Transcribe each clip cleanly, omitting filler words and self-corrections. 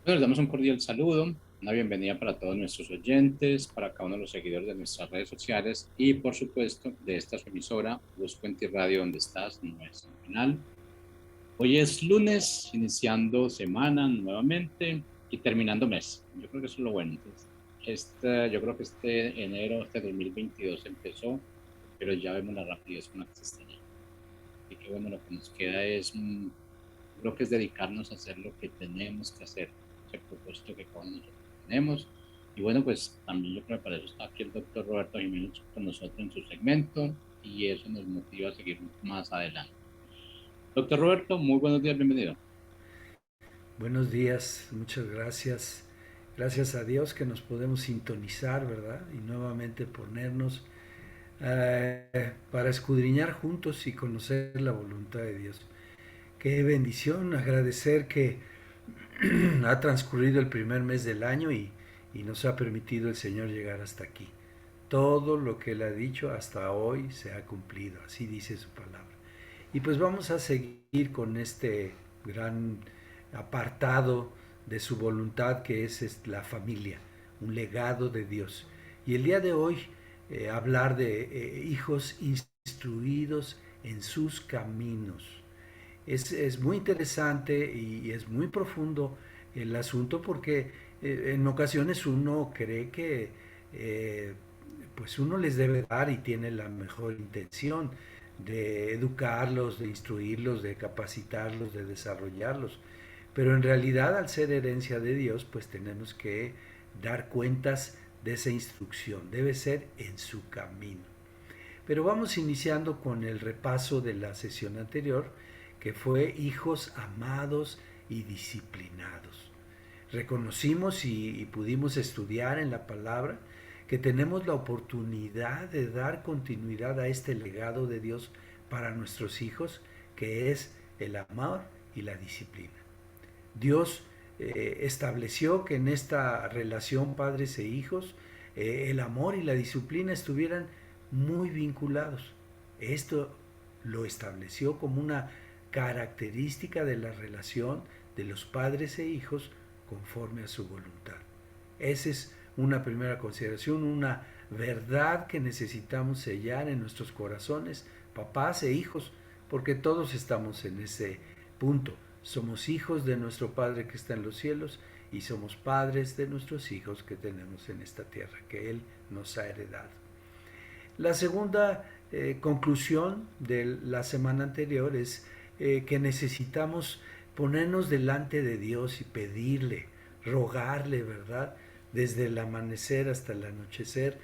Les damos un cordial saludo, una bienvenida para todos nuestros oyentes, para cada uno de los seguidores de nuestras redes sociales y, por supuesto, de esta su emisora, Luz Puente Radio, donde estás, nuestro canal. Hoy es lunes, iniciando semana nuevamente y terminando mes. Yo creo que eso es lo bueno. Entonces, yo creo que este enero, este 2022 empezó, pero ya vemos la rapidez con la que se está yendo. Así que bueno, lo que nos queda es creo que es dedicarnos a hacer lo que tenemos que hacer, ese propósito que cada uno de nosotros tenemos. Y bueno, pues también yo creo que para eso está aquí el doctor Roberto Jiménez con nosotros en su segmento y eso nos motiva a seguir más adelante. Doctor Roberto, muy buenos días, bienvenido. Buenos días, muchas gracias. Gracias a Dios que nos podemos sintonizar, ¿verdad? Y nuevamente ponernos para escudriñar juntos y conocer la voluntad de Dios. Qué bendición, agradecer que ha transcurrido el primer mes del año y nos ha permitido el Señor llegar hasta aquí. Todo lo que Él ha dicho hasta hoy se ha cumplido, así dice su palabra. Y pues vamos a seguir con este gran apartado de su voluntad que es la familia, un legado de Dios. Y el día de hoy hablar de hijos instruidos en sus caminos. Es muy interesante y es muy profundo el asunto porque en ocasiones uno cree que eh, pues uno les debe dar y tiene la mejor intención de educarlos, de instruirlos, de capacitarlos, de desarrollarlos. Pero en realidad al ser herencia de Dios, pues tenemos que dar cuentas de esa instrucción. Debe ser en su camino. Pero vamos iniciando con el repaso de la sesión anterior, que fue hijos amados y disciplinados. Reconocimos y pudimos estudiar en la palabra que tenemos la oportunidad de dar continuidad a este legado de Dios para nuestros hijos, que es el amor y la disciplina. Dios estableció que en esta relación padres e hijos el amor y la disciplina estuvieran muy vinculados. Esto lo estableció como una característica de la relación de los padres e hijos conforme a su voluntad. Esa es una primera consideración, una verdad que necesitamos sellar en nuestros corazones, papás e hijos, porque todos estamos en ese punto. Somos hijos de nuestro Padre que está en los cielos y somos padres de nuestros hijos que tenemos en esta tierra, que Él nos ha heredado. La segunda conclusión de la semana anterior es que necesitamos ponernos delante de Dios y pedirle, rogarle, ¿verdad? Desde el amanecer hasta el anochecer,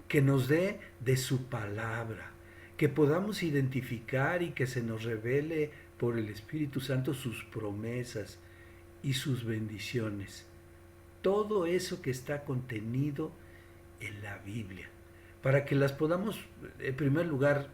que nos dé de su palabra, que podamos identificar y que se nos revele por el Espíritu Santo sus promesas y sus bendiciones. Todo eso que está contenido en la Biblia, para que las podamos, en primer lugar,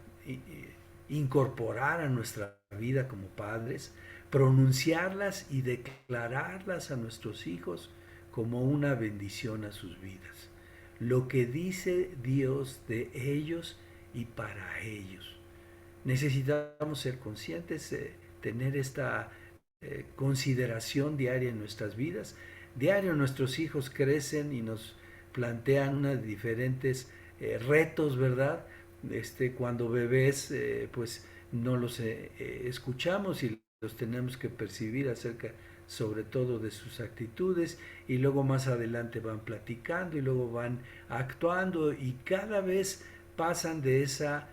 incorporar a nuestra vida como padres, pronunciarlas y declararlas a nuestros hijos como una bendición a sus vidas. Lo que dice Dios de ellos y para ellos. Necesitamos ser conscientes, tener esta consideración diaria en nuestras vidas. Diario nuestros hijos crecen y nos plantean unos diferentes retos, ¿verdad? Cuando bebés, pues no los escuchamos y los tenemos que percibir acerca sobre todo de sus actitudes y luego más adelante van platicando y luego van actuando y cada vez pasan de esa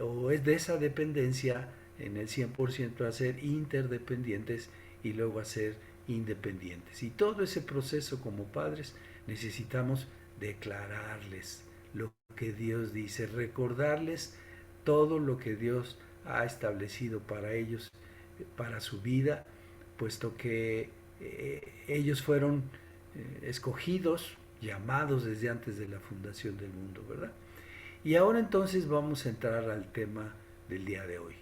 o es de esa dependencia en el 100% a ser interdependientes y luego a ser independientes. Y todo ese proceso como padres necesitamos declararles lo que Dios dice, recordarles todo lo que Dios ha establecido para ellos, para su vida, puesto que ellos fueron escogidos, llamados desde antes de la fundación del mundo, ¿verdad? Y ahora entonces vamos a entrar al tema del día de hoy.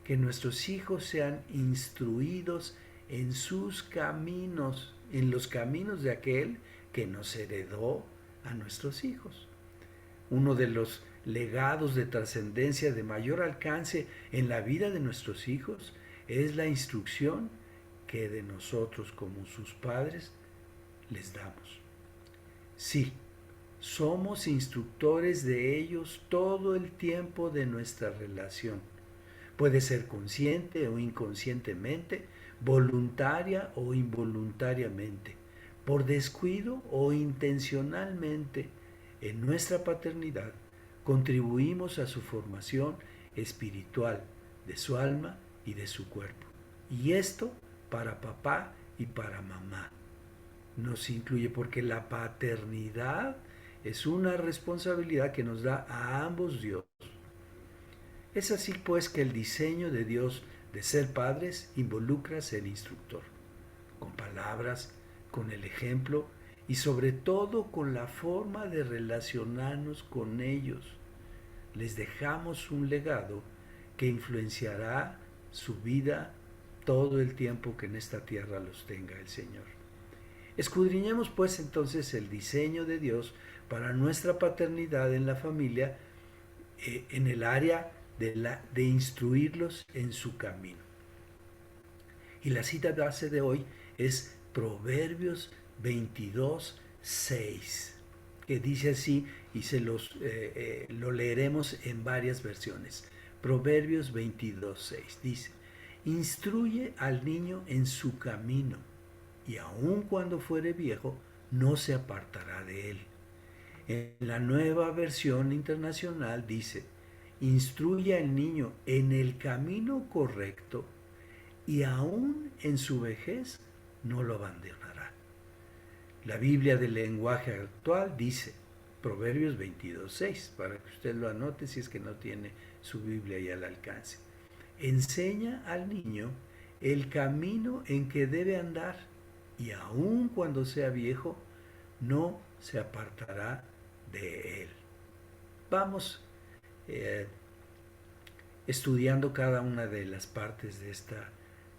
Que nuestros hijos sean instruidos en sus caminos, en los caminos de aquel que nos heredó a nuestros hijos. Uno de los legados de trascendencia de mayor alcance en la vida de nuestros hijos es la instrucción que de nosotros como sus padres les damos. Sí, somos instructores de ellos todo el tiempo de nuestra relación. Puede ser consciente o inconscientemente, voluntaria o involuntariamente, por descuido o intencionalmente. En nuestra paternidad contribuimos a su formación espiritual de su alma y de su cuerpo. Y esto para papá y para mamá. Nos incluye porque la paternidad es una responsabilidad que nos da a ambos Dios. Es así pues que el diseño de Dios de ser padres involucra ser instructor, con palabras, con el ejemplo y sobre todo con la forma de relacionarnos con ellos. Les dejamos un legado que influenciará su vida todo el tiempo que en esta tierra los tenga el Señor. Escudriñemos pues entonces el diseño de Dios para nuestra paternidad en la familia, en el área de instruirlos en su camino. Y la cita base de hoy es Proverbios 22, 6, que dice así, y lo leeremos en varias versiones. Proverbios 22, 6 dice: instruye al niño en su camino, y aun cuando fuere viejo, no se apartará de él. En la Nueva Versión Internacional dice: instruye al niño en el camino correcto, y aún en su vejez no lo abandonará. La Biblia del lenguaje actual dice, Proverbios 22:6, para que usted lo anote si es que no tiene su Biblia ahí al alcance. Enseña al niño el camino en que debe andar, y aun cuando sea viejo, no se apartará de él. Vamos estudiando cada una de las partes de esta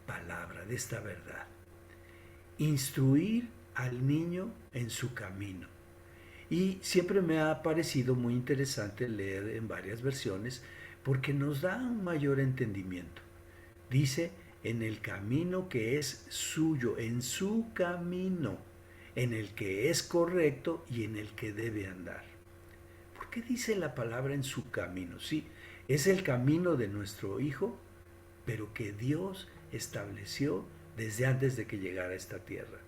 palabra, de esta verdad. Instruir al niño en su camino. Y siempre me ha parecido muy interesante leer en varias versiones porque nos da un mayor entendimiento. Dice, en el camino que es suyo, en su camino, en el que es correcto y en el que debe andar. ¿Por qué dice la palabra en su camino? Sí, es el camino de nuestro Hijo, pero que Dios estableció desde antes de que llegara a esta tierra.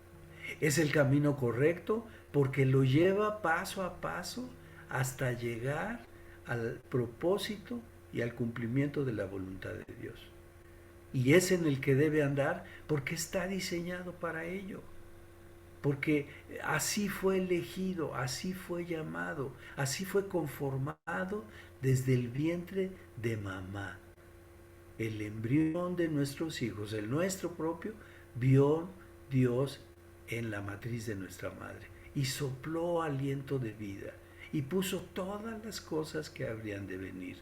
Es el camino correcto porque lo lleva paso a paso hasta llegar al propósito y al cumplimiento de la voluntad de Dios. Y es en el que debe andar porque está diseñado para ello. Porque así fue elegido, así fue llamado, así fue conformado desde el vientre de mamá. El embrión de nuestros hijos, el nuestro propio, vio Dios en la matriz de nuestra madre y sopló aliento de vida y puso todas las cosas que habrían de venir.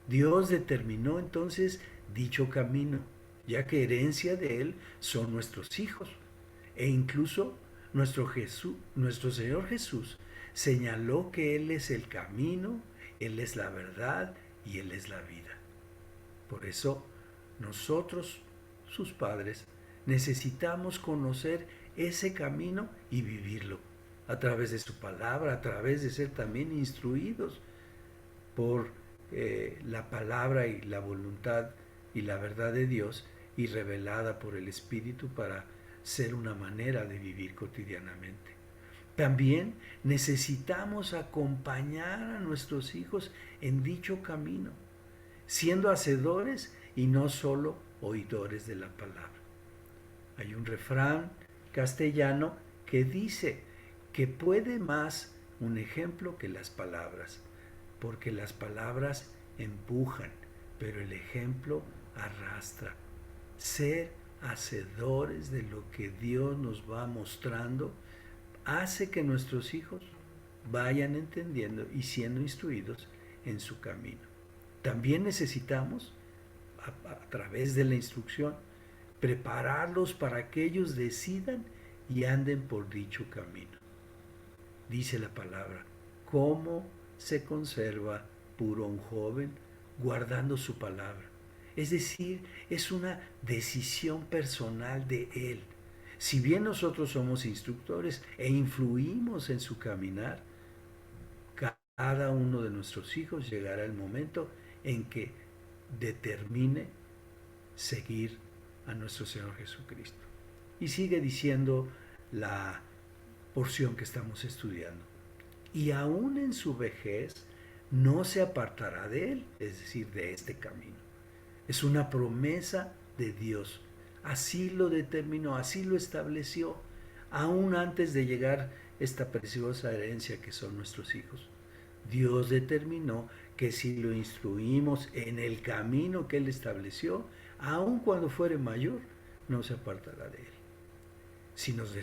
Dios determinó entonces dicho camino, ya que herencia de Él son nuestros hijos. E incluso nuestro Señor Jesús señaló que Él es el camino, Él es la verdad y Él es la vida. Por eso nosotros, sus padres, necesitamos conocer ese camino y vivirlo a través de su palabra, a través de ser también instruidos por la palabra y la voluntad y la verdad de Dios y revelada por el Espíritu para ser una manera de vivir cotidianamente. También necesitamos acompañar a nuestros hijos en dicho camino, siendo hacedores y no solo oidores de la palabra. Hay un refrán castellano que dice que puede más un ejemplo que las palabras, porque las palabras empujan, pero el ejemplo arrastra. Ser hacedores de lo que Dios nos va mostrando hace que nuestros hijos vayan entendiendo y siendo instruidos en su camino. También necesitamos, a través de la instrucción, prepararlos para que ellos decidan y anden por dicho camino. Dice la palabra, ¿cómo se conserva puro un joven guardando su palabra? Es decir, es una decisión personal de Él. Si bien nosotros somos instructores e influimos en su caminar, cada uno de nuestros hijos llegará el momento en que determine seguir a nuestro Señor Jesucristo. Y sigue diciendo la porción que estamos estudiando. Y aún en su vejez no se apartará de él, es decir, de este camino. Es una promesa de Dios. Así lo determinó, así lo estableció, aún antes de llegar esta preciosa herencia que son nuestros hijos. Dios determinó que si lo instruimos en el camino que Él estableció, aun cuando fuere mayor, no se apartará de Él. Si nos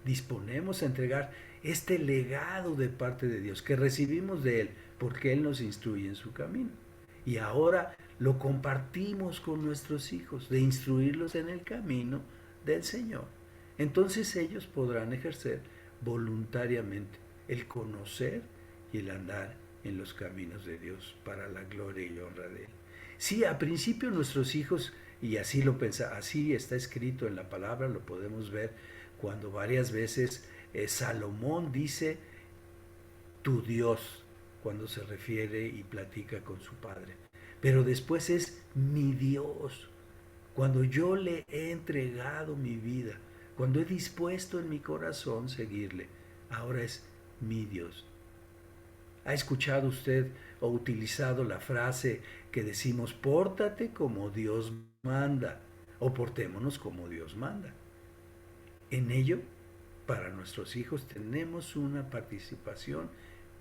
disponemos a entregar este legado de parte de Dios que recibimos de Él, porque Él nos instruye en su camino. Y ahora lo compartimos con nuestros hijos, de instruirlos en el camino del Señor. Entonces ellos podrán ejercer voluntariamente el conocer y el andar en los caminos de Dios para la gloria y honra de Él. Sí, a principio nuestros hijos, y así lo pensa, así está escrito en la palabra, lo podemos ver cuando varias veces Salomón dice tu Dios cuando se refiere y platica con su padre. Pero después es mi Dios, cuando yo le he entregado mi vida, cuando he dispuesto en mi corazón seguirle, ahora es mi Dios. ¿Ha escuchado usted o utilizado la frase que decimos, pórtate como Dios manda o portémonos como Dios manda? En ello, para nuestros hijos tenemos una participación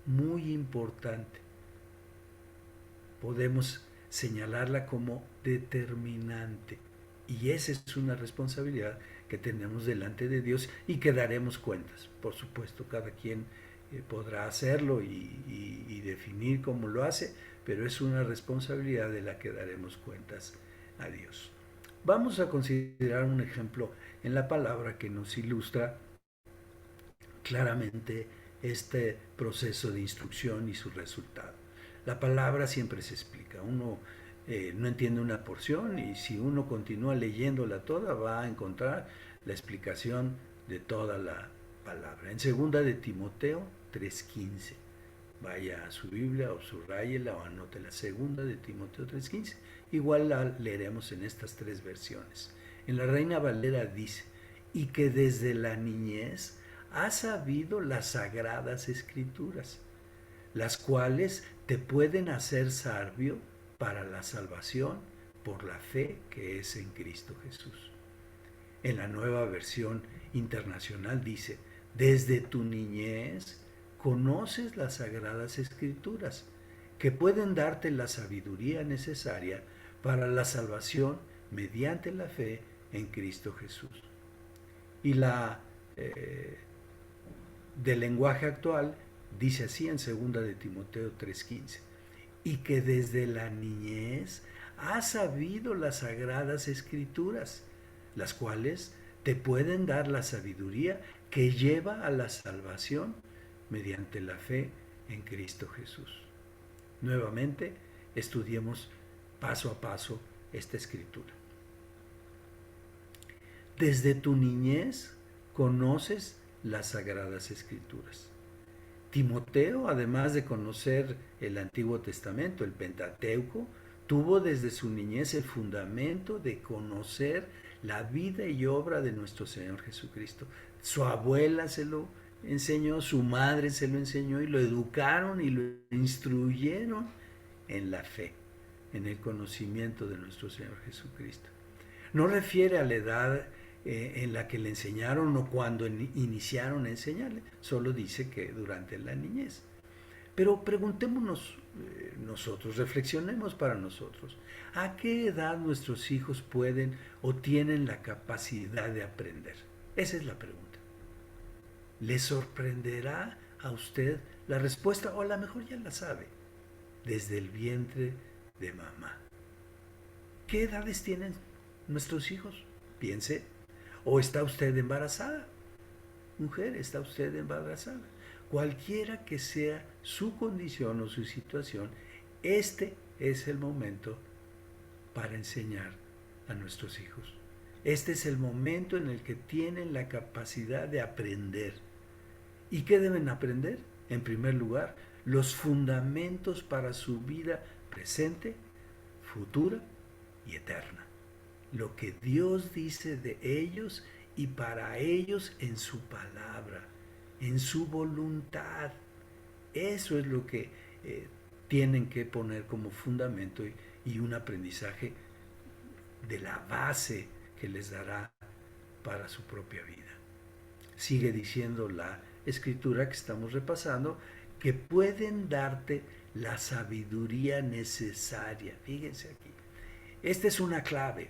muy importante. Podemos señalarla como determinante y esa es una responsabilidad que tenemos delante de Dios y que daremos cuentas. Por supuesto, cada quien podrá hacerlo y definir cómo lo hace, pero es una responsabilidad de la que daremos cuentas a Dios. Vamos a considerar un ejemplo en la palabra que nos ilustra claramente este proceso de instrucción y su resultado. La palabra siempre se explica. Uno no entiende una porción y si uno continúa leyéndola toda va a encontrar la explicación de toda la palabra. En 2 de Timoteo 3:15. Vaya a su Biblia o subrayela o anótela. 2 de Timoteo 3:15. Igual la leeremos en estas tres versiones. En la Reina Valera dice, y que desde la niñez has sabido las sagradas escrituras, las cuales te pueden hacer sabio para la salvación por la fe que es en Cristo Jesús. En la Nueva Versión Internacional dice, desde tu niñez conoces las sagradas escrituras, que pueden darte la sabiduría necesaria para la salvación mediante la fe en Cristo Jesús. Y la del lenguaje actual dice así en 2 de Timoteo 3:15, y que desde la niñez has sabido las sagradas escrituras, las cuales te pueden dar la sabiduría que lleva a la salvación mediante la fe en Cristo Jesús. Nuevamente, estudiemos paso a paso esta escritura. Desde tu niñez conoces las sagradas escrituras. Timoteo, además de conocer el Antiguo Testamento, el Pentateuco, tuvo desde su niñez el fundamento de conocer la vida y obra de nuestro Señor Jesucristo. Su abuela se lo enseñó, su madre se lo enseñó y lo educaron y lo instruyeron en la fe, en el conocimiento de nuestro Señor Jesucristo. No refiere a la edad en la que le enseñaron o cuando iniciaron a enseñarle, solo dice que durante la niñez. Pero preguntémonos nosotros, reflexionemos para nosotros, ¿a qué edad nuestros hijos pueden o tienen la capacidad de aprender? Esa es la pregunta. ¿Le sorprenderá a usted la respuesta o a lo mejor ya la sabe? Desde el vientre de mamá. ¿Qué edades tienen nuestros hijos? Piense. ¿O está usted embarazada? Mujer, ¿está usted embarazada? Cualquiera que sea su condición o su situación, este es el momento para enseñar a nuestros hijos. Este es el momento en el que tienen la capacidad de aprender. ¿Y qué deben aprender? En primer lugar, los fundamentos para su vida presente, futura y eterna. Lo que Dios dice de ellos y para ellos en su palabra, en su voluntad. Eso es lo que tienen que poner como fundamento y un aprendizaje de la base que les dará para su propia vida. Sigue diciendo la escritura que estamos repasando, que pueden darte la sabiduría necesaria. Fíjense aquí. Esta es una clave.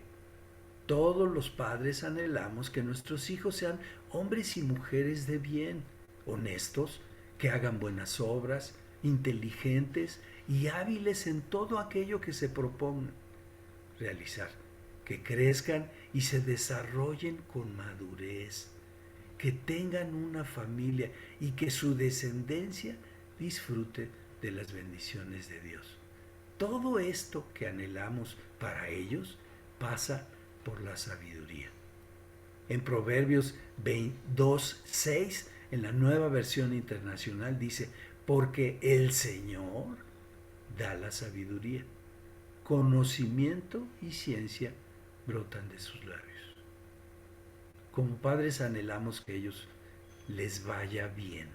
Todos los padres anhelamos que nuestros hijos sean hombres y mujeres de bien, honestos, que hagan buenas obras, inteligentes y hábiles en todo aquello que se propongan realizar, que crezcan y se desarrollen con madurez, que tengan una familia y que su descendencia disfrute de las bendiciones de Dios. Todo esto que anhelamos para ellos pasa por la sabiduría. En Proverbios 22:6, en la Nueva Versión Internacional, dice, porque el Señor da la sabiduría, conocimiento y ciencia brotan de sus labios. Como padres anhelamos que ellos les vaya bien.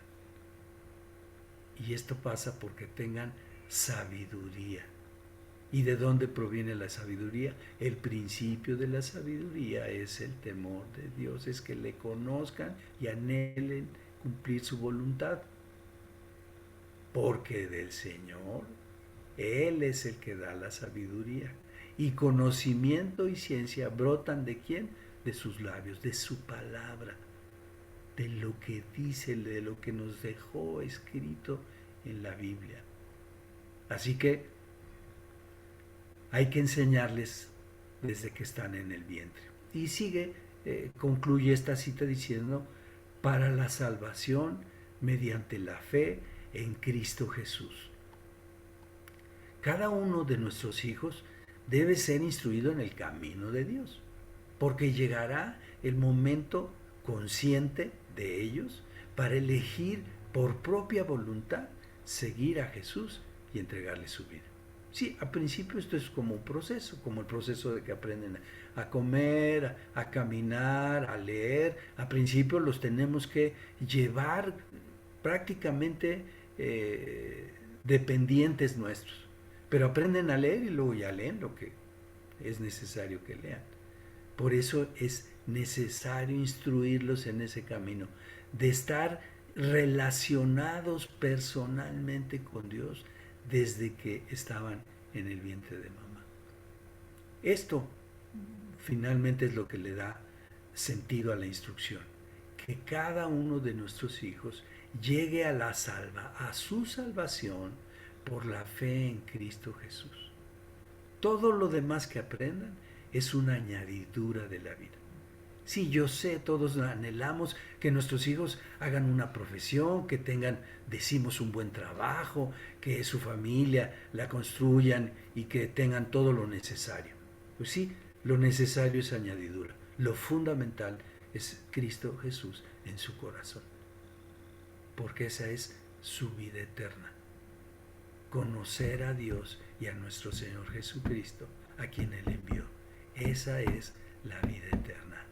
Y esto pasa porque tengan sabiduría. ¿Y de dónde proviene la sabiduría? El principio de la sabiduría es el temor de Dios, es que le conozcan y anhelen cumplir su voluntad. Porque del Señor, Él es el que da la sabiduría. Y conocimiento y ciencia brotan ¿de quién? De sus labios, de su palabra, de lo que dice, de lo que nos dejó escrito en la Biblia. Así que hay que enseñarles desde que están en el vientre. Y sigue, concluye esta cita diciendo, para la salvación mediante la fe en Cristo Jesús. Cada uno de nuestros hijos debe ser instruido en el camino de Dios, porque llegará el momento consciente de ellos para elegir por propia voluntad seguir a Jesús y entregarle su vida. Sí, al principio esto es como un proceso, como el proceso de que aprenden a comer, a caminar, a leer. Al principio los tenemos que llevar prácticamente dependientes nuestros, pero aprenden a leer y luego ya leen lo que es necesario que lean. Por eso es necesario instruirlos en ese camino, de estar relacionados personalmente con Dios desde que estaban en el vientre de mamá. Esto finalmente es lo que le da sentido a la instrucción, que cada uno de nuestros hijos llegue a su salvación por la fe en Cristo Jesús. Todo lo demás que aprendan es una añadidura de la vida. Sí, yo sé, todos anhelamos que nuestros hijos hagan una profesión, que tengan, decimos, un buen trabajo, que su familia la construyan y que tengan todo lo necesario. Pues sí, lo necesario es añadidura. Lo fundamental es Cristo Jesús en su corazón, porque esa es su vida eterna. Conocer a Dios y a nuestro Señor Jesucristo, a quien Él envió. Esa es la vida eterna.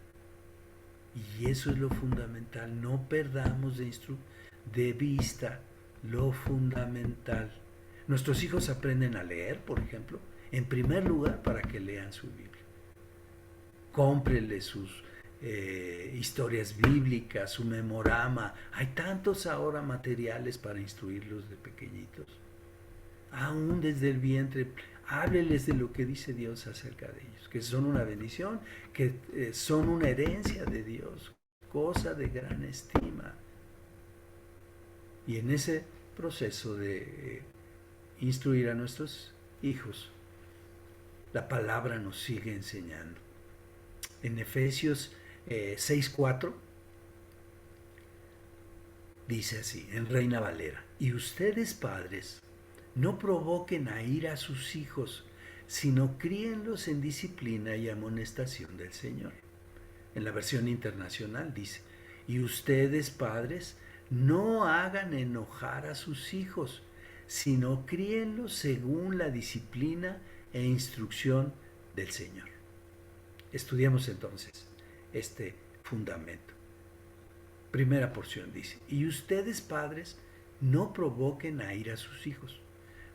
Y eso es lo fundamental. No perdamos de vista lo fundamental. Nuestros hijos aprenden a leer, por ejemplo, en primer lugar para que lean su Biblia. Cómprenle sus historias bíblicas, su memorama. Hay tantos ahora materiales para instruirlos de pequeñitos. Aún desde el vientre, hábleles de lo que dice Dios acerca de ellos, que son una bendición, que son una herencia de Dios, cosa de gran estima. Y en ese proceso de instruir a nuestros hijos, la palabra nos sigue enseñando. En Efesios 6:4 dice así, en Reina Valera, y ustedes padres, no provoquen a ira a sus hijos, sino críenlos en disciplina y amonestación del Señor. En la versión internacional dice, y ustedes, padres, no hagan enojar a sus hijos, sino críenlos según la disciplina e instrucción del Señor. Estudiamos entonces este fundamento. Primera porción dice, y ustedes, padres, no provoquen a ira a sus hijos.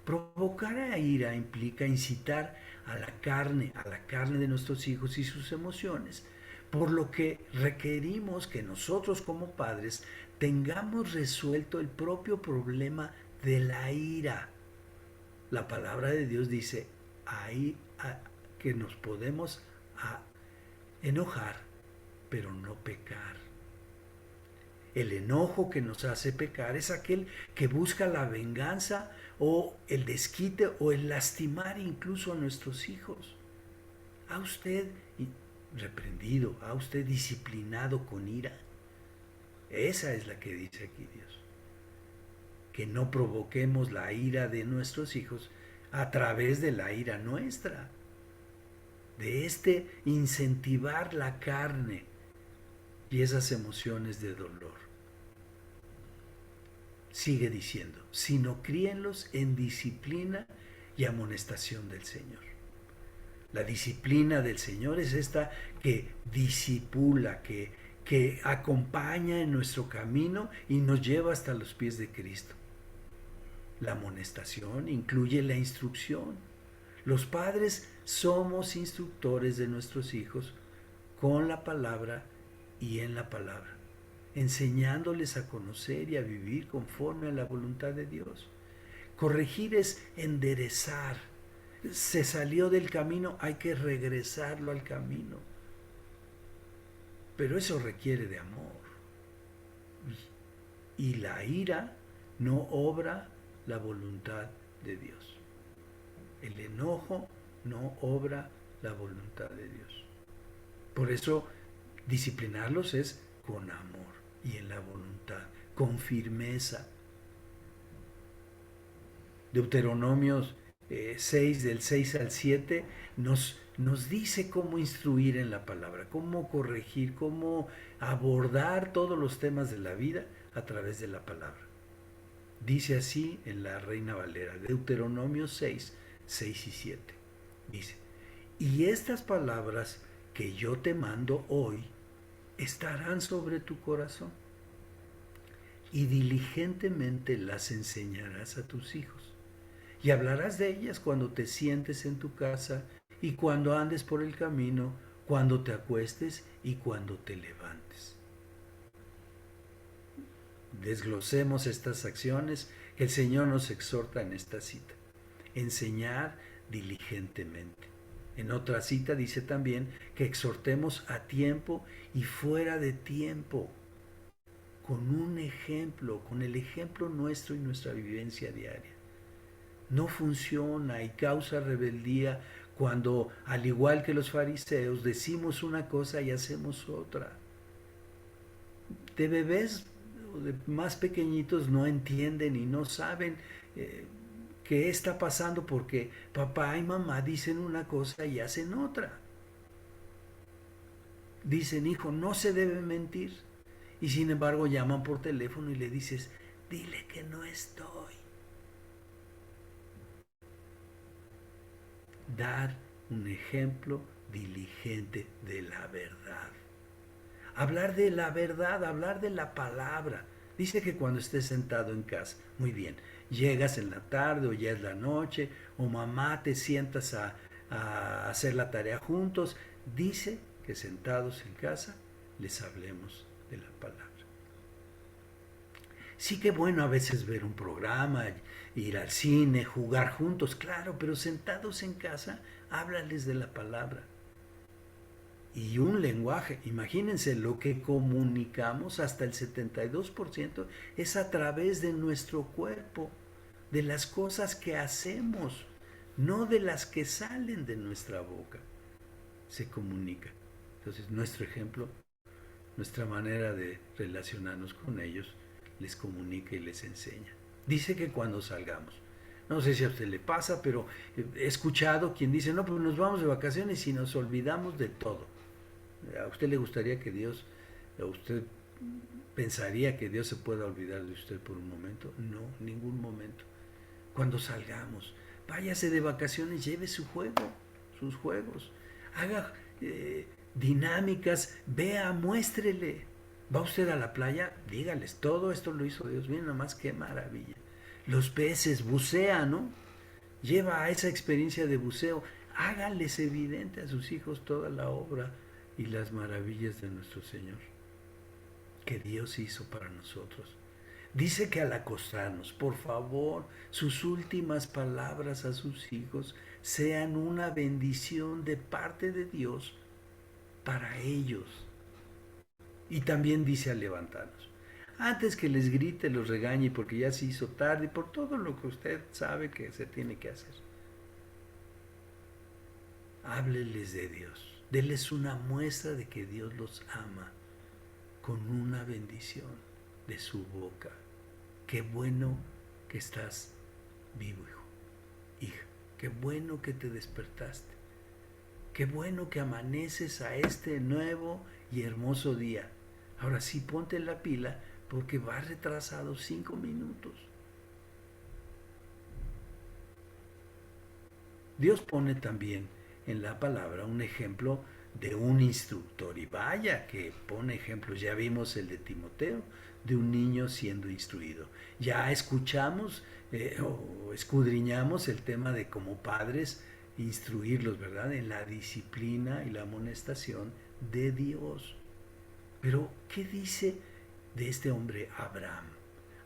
Provocar a ira implica incitar a la carne de nuestros hijos y sus emociones, por lo que requerimos que nosotros como padres tengamos resuelto el propio problema de la ira. La palabra de Dios dice ahí que nos podemos enojar, pero no pecar. El enojo que nos hace pecar es aquel que busca la venganza o el desquite o el lastimar incluso a nuestros hijos. ¿Ha usted reprendido, ha usted disciplinado con ira? Esa es la que dice aquí Dios. Que no provoquemos la ira de nuestros hijos a través de la ira nuestra. De incentivar la carne y esas emociones de dolor. Sigue diciendo, sino críenlos en disciplina y amonestación del Señor. La disciplina del Señor es esta que disipula, que acompaña en nuestro camino y nos lleva hasta los pies de Cristo. La amonestación incluye la instrucción. Los padres somos instructores de nuestros hijos con la palabra y en la palabra, enseñándoles a conocer y a vivir conforme a la voluntad de Dios. Corregir es enderezar. Se salió del camino, hay que regresarlo al camino. Pero eso requiere de amor. Y la ira no obra la voluntad de Dios. El enojo no obra la voluntad de Dios. Por eso disciplinarlos es con amor y en la voluntad, con firmeza. Deuteronomios 6, del 6 al 7, nos dice cómo instruir en la palabra, cómo corregir, cómo abordar todos los temas de la vida a través de la palabra. Dice así en la Reina Valera, Deuteronomio 6, 6 y 7. Dice, y estas palabras que yo te mando hoy estarán sobre tu corazón y diligentemente las enseñarás a tus hijos y hablarás de ellas cuando te sientes en tu casa y cuando andes por el camino, cuando te acuestes y cuando te levantes. Desglosemos estas acciones que el Señor nos exhorta en esta cita. Enseñar diligentemente. En otra cita dice también que exhortemos a tiempo y fuera de tiempo, con un ejemplo, con el ejemplo nuestro y nuestra vivencia diaria. No funciona y causa rebeldía cuando, al igual que los fariseos, decimos una cosa y hacemos otra. De bebés de más pequeñitos no entienden y no saben qué está pasando porque papá y mamá dicen una cosa y hacen otra. Dicen, hijo, no se debe mentir. Y sin embargo llaman por teléfono y le dices, dile que no estoy. Dar un ejemplo diligente de la verdad. Hablar de la verdad, hablar de la palabra. Dice que cuando estés sentado en casa, muy bien, llegas en la tarde o ya es la noche, o mamá te sientas a hacer la tarea juntos, dice que sentados en casa les hablemos de la palabra. Sí que bueno a veces ver un programa, ir al cine, jugar juntos, claro, pero sentados en casa, háblales de la palabra. Y un lenguaje, imagínense lo que comunicamos, hasta el 72% es a través de nuestro cuerpo, de las cosas que hacemos, no de las que salen de nuestra boca. Se comunica. Entonces nuestro ejemplo, nuestra manera de relacionarnos con ellos, les comunica y les enseña. Dice que cuando salgamos, No sé si a usted le pasa, pero he escuchado quien dice, no, pues nos vamos de vacaciones y nos olvidamos de todo. ¿A usted le gustaría que Dios, a usted pensaría que Dios se pueda olvidar de usted por un momento? No, ningún momento. Cuando salgamos, váyase de vacaciones, lleve su juego, sus juegos, haga dinámicas, vea, muéstrele. ¿Va usted a la playa? Dígales, todo esto lo hizo Dios. Miren nomás qué maravilla. Los peces, bucea, ¿no? Lleva a esa experiencia de buceo. Háganles evidente a sus hijos toda la obra y las maravillas de nuestro Señor que Dios hizo para nosotros. Dice que al acostarnos, por favor, sus últimas palabras a sus hijos sean una bendición de parte de Dios para ellos. Y también dice al levantarnos, antes que les grite, los regañe porque ya se hizo tarde y por todo lo que usted sabe que se tiene que hacer. Hábleles de Dios, déles una muestra de que Dios los ama con una bendición de su boca. Qué bueno que estás vivo, hijo, hija. Qué bueno que te despertaste. Qué bueno que amaneces a este nuevo y hermoso día. Ahora sí, ponte la pila porque vas retrasado 5 minutos. Dios pone también en la palabra un ejemplo de un instructor. Y vaya que pone ejemplos. Ya vimos el de Timoteo, de un niño siendo instruido. Ya escuchamos o escudriñamos el tema de como padres instruirlos, ¿verdad? En la disciplina y la amonestación de Dios. Pero, ¿qué dice de este hombre Abraham?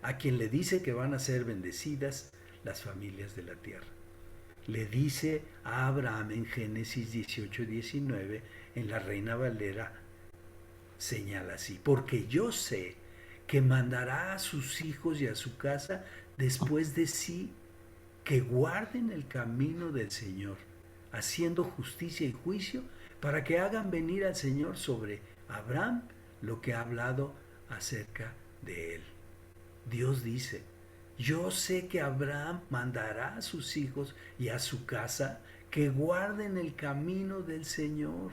A quien le dice que van a ser bendecidas las familias de la tierra. Le dice a Abraham en Génesis 18:19, en la Reina Valera, señala así, porque yo sé que mandará a sus hijos y a su casa después de sí, que guarden el camino del Señor, haciendo justicia y juicio, para que hagan venir al Señor sobre Abraham lo que ha hablado acerca de él. Dios dice, yo sé que Abraham mandará a sus hijos y a su casa que guarden el camino del Señor,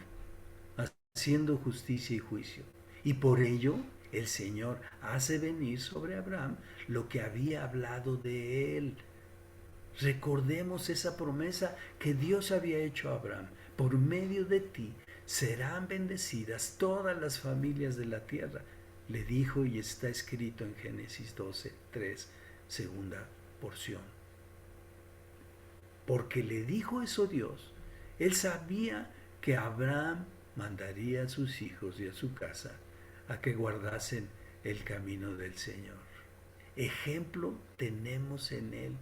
haciendo justicia y juicio. Y por ello el Señor hace venir sobre Abraham lo que había hablado de él. Recordemos esa promesa que Dios había hecho a Abraham. Por medio de ti serán bendecidas todas las familias de la tierra. Le dijo y está escrito en Génesis 12:3, segunda porción. Porque le dijo eso Dios, él sabía que Abraham mandaría a sus hijos y a su casa a que guardasen el camino del Señor. Ejemplo tenemos en él.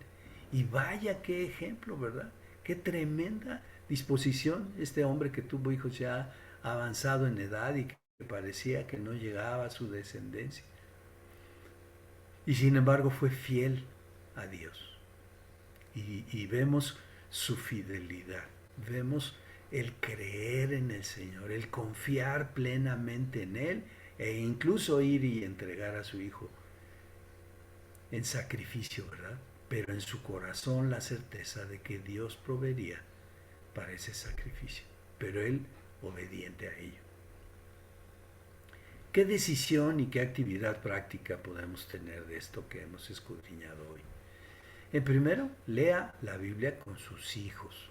Y vaya qué ejemplo, ¿verdad? Qué tremenda disposición este hombre que tuvo hijos ya avanzado en edad y que parecía que no llegaba a su descendencia. Y sin embargo fue fiel a Dios. Y vemos su fidelidad, vemos el creer en el Señor, el confiar plenamente en Él e incluso ir y entregar a su hijo en sacrificio, ¿verdad? Pero en su corazón la certeza de que Dios proveería para ese sacrificio, pero él obediente a ello. ¿Qué decisión y qué actividad práctica podemos tener de esto que hemos escudriñado hoy? En primero, lea la Biblia con sus hijos.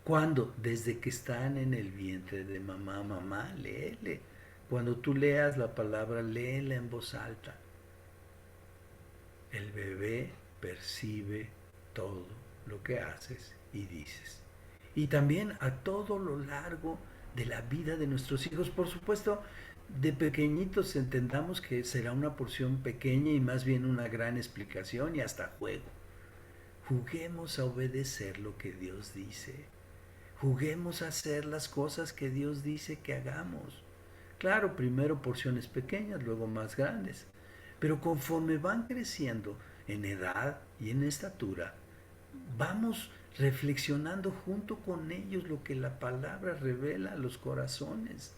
¿Cuándo? Desde que están en el vientre de mamá, mamá, léele. Cuando tú leas la palabra, léela en voz alta. El bebé percibe todo lo que haces y dices. Y también a todo lo largo de la vida de nuestros hijos. Por supuesto, de pequeñitos entendamos que será una porción pequeña y más bien una gran explicación y hasta juego. Juguemos a obedecer lo que Dios dice. Juguemos a hacer las cosas que Dios dice que hagamos. Claro, primero porciones pequeñas, luego más grandes. Pero conforme van creciendo en edad y en estatura, vamos reflexionando junto con ellos lo que la palabra revela a los corazones.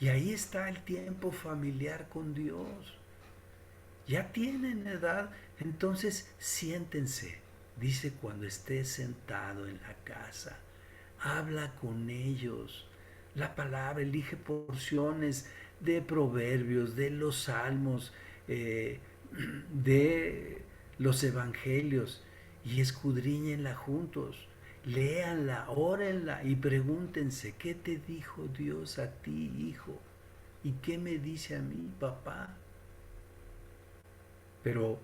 Y ahí está el tiempo familiar con Dios. Ya tienen edad, entonces siéntense, Dice, cuando estés sentado en la casa, habla con ellos. La palabra, elige porciones de proverbios, de los salmos, de los evangelios, y escudriñenla juntos. Léanla, órenla y pregúntense, ¿qué te dijo Dios a ti, hijo? ¿Y qué me dice a mí, papá? Pero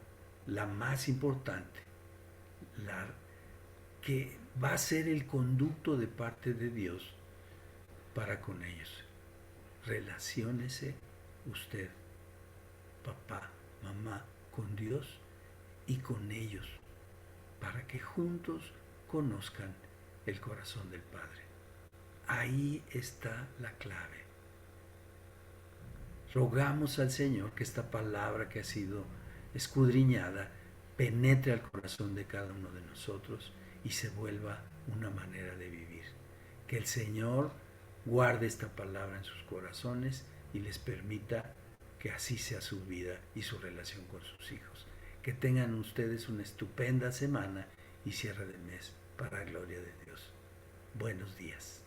la más importante, la que va a ser el conducto de parte de Dios para con ellos. Relaciónese usted, papá, mamá, con Dios y con ellos, para que juntos conozcan el corazón del Padre. Ahí está la clave. Rogamos al Señor que esta palabra que ha sido escudriñada penetre al corazón de cada uno de nosotros y se vuelva una manera de vivir. Que el Señor guarde esta palabra en sus corazones y les permita que así sea su vida y su relación con sus hijos. Que tengan ustedes una estupenda semana y cierre de mes para la gloria de Dios. Buenos días.